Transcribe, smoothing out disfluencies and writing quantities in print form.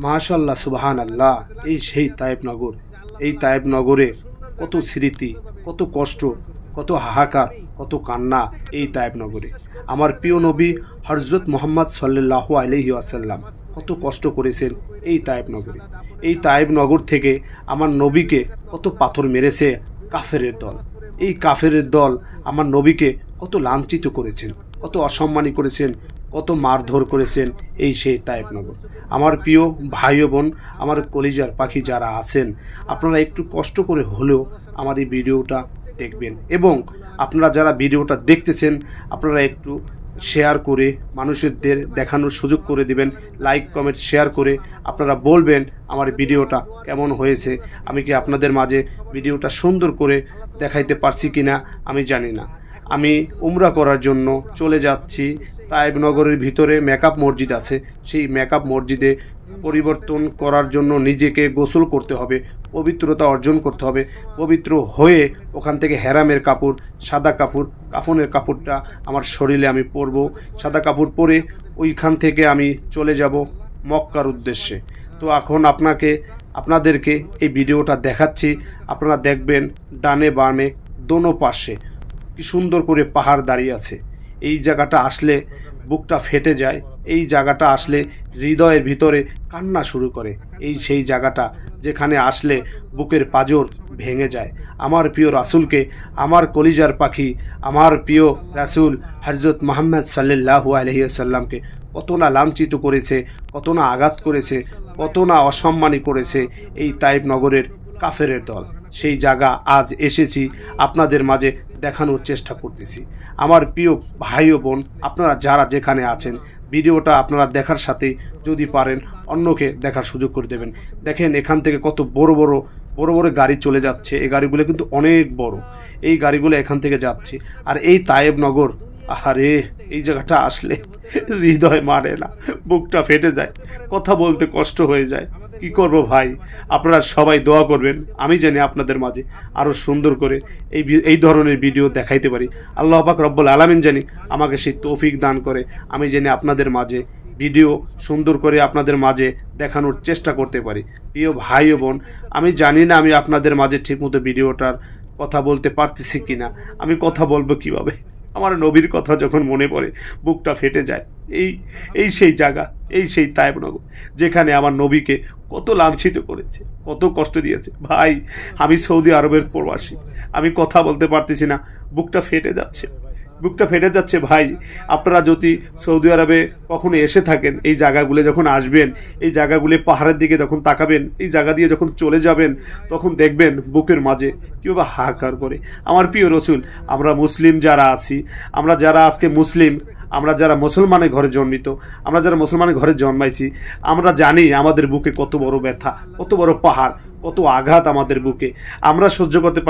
মাশাআল্লাহ, সুবহানাল্লাহ। এই সেই তায়েব নগর। এই তায়েব নগরে কত স্মৃতি, কত কষ্ট, কত হাহাকার, কত কান্না এই তায়েব নগরে। আমার প্রিয় নবী হযরত মুহাম্মদ সাল্লাল্লাহু আলাইহি ওয়াসাল্লাম কত কষ্ট করেছেন এই তায়েব নগরে। এই তায়েব নগর থেকে আমার নবীকে কত পাথর মেরেছে কাফেরের দল। এই কাফেরের দল আমার নবীকে কত লাঞ্ছিত করেছেন, কত অসম্মানী করেছেন, কত মারধর করেছেন এই সেই তায়েব নগর। আমার প্রিয় ভাই ও বোন, আমার কলিজার পাখি যারা আছেন, আপনারা একটু কষ্ট করে হলেও আমার এই ভিডিওটা দেখবেন, এবং আপনারা যারা ভিডিওটা দেখতেছেন আপনারা একটু শেয়ার করে মানুষদের দেখানোর সুযোগ করে দিবেন। লাইক কমেন্ট শেয়ার করে আপনারা বলবেন আমার ভিডিওটা কেমন হয়েছে। আমি কি আপনাদের মাঝে ভিডিওটা সুন্দর করে দেখাইতে পারছি কিনা আমি জানি না। আমি উমরা করার জন্য চলে যাচ্ছি। তায়েব নগরের ভিতরে মেকআপ মসজিদ আছে, সেই মেকআপ মসজিদে পরিবর্তন করার জন্য নিজেকে গোসল করতে হবে, পবিত্রতা অর্জন করতে হবে। পবিত্র হয়ে ওখান থেকে হেরামের কাপড়, সাদা কাপড়, কাফনের কাপড়টা আমার শরীরে আমি পরব। সাদা কাপড় পরে ওইখান থেকে আমি চলে যাব মক্কার উদ্দেশ্যে। তো এখন আপনাদেরকে এই ভিডিওটা দেখাচ্ছি। আপনারা দেখবেন ডানে বামে দোনো পাশে কি সুন্দর করে পাহাড় দাঁড়িয়ে আছে। এই জায়গাটা আসলে বুকটা ফেটে যায়, এই জায়গাটা আসলে হৃদয়ের ভিতরে কান্না শুরু করে। এই সেই জায়গাটা যেখানে আসলে বুকের পাঁজর ভেঙে যায়। আমার প্রিয় রাসূলকে, আমার কলিজার পাখি, আমার প্রিয় রাসূল হযরত মুহাম্মদ সাল্লাল্লাহু আলাইহি ওয়াসাল্লামকে কত না লাঞ্ছিত করেছে, কত না আঘাত করেছে, কত না অসম্মানী করেছে এই তায়েব নগরের কাফেরের দল। সেই জায়গা আজ এসেছি আপনাদের মাঝে দেখানোর চেষ্টা করতেছি। আমার প্রিয় ভাই ও বোন, আপনারা যারা যেখানে আছেন ভিডিওটা আপনারা দেখার সাথে যদি পারেন অন্যকে দেখার সুযোগ করে দেবেন। দেখেন এখান থেকে কত বড় বড় গাড়ি চলে যাচ্ছে। এই গাড়িগুলো কিন্তু অনেক বড়, এই গাড়িগুলো এখান থেকে যাচ্ছে। আর এই তায়েব নগর, আরে এই জায়গাটা আসলে হৃদয় মানে না, বুকটা ফেটে যায়, কথা বলতে কষ্ট হয়ে যায়। কি করব ভাই, আপনারা সবাই দোয়া করবেন আমি জানি আপনাদের মাঝে আরো সুন্দর করে এই ধরনের ভিডিও দেখাইতে পারি। আল্লাহ পাক রব্বুল আলামিন জানি আমাকে সেই তৌফিক দান করে, আমি জানি আপনাদের মাঝে ভিডিও সুন্দর করে আপনাদের মাঝে দেখানোর চেষ্টা করতে পারি। প্রিয় ভাই ও বোন, আমি জানি না আমি আপনাদের মাঝে ঠিকমতো ভিডিওটার কথা বলতে পারতেছি কিনা। আমি কথা বলবো কিভাবে, আমার নবীর কথা যখন মনে পড়ে বুকটা ফেটে যায়। এই সেই জায়গা, এই সেই তায়েব নগর যেখানে আমার নবীকে কত লাঞ্ছিত করেছে, কত কষ্ট দিয়েছে। ভাই আমি সৌদি আরবের প্রবাসী, আমি কথা বলতে পারতেছি না, বুকটা ফেটে যাচ্ছে, বুকটা ফেটে যাচ্ছে। ভাই আপনারা যদি সৌদি আরবে কখনো এসে থাকেন, এই জায়গাগুলো যখন আসবেন, এই জায়গাগুলো পাহাড়ের দিকে যখন তাকাবেন, এই জায়গা দিয়ে যখন চলে যাবেন, তখন দেখবেন বুকের মাঝে কীভাবে হাহাকার করে। আমার প্রিয় রসুল, আমরা মুসলিম যারা আছি, আমরা যারা আজকে মুসলিম, আমরা যারা মুসলমানের ঘরে জন্মিত, আমরা যারা মুসলমানের ঘরে জন্মাইছি, আমরা জানি আমাদের বুকে কত বড় ব্যথা, কত বড় পাহাড়, কত আঘাত আমাদের বুকে আমরা সহ্য করতে পারি।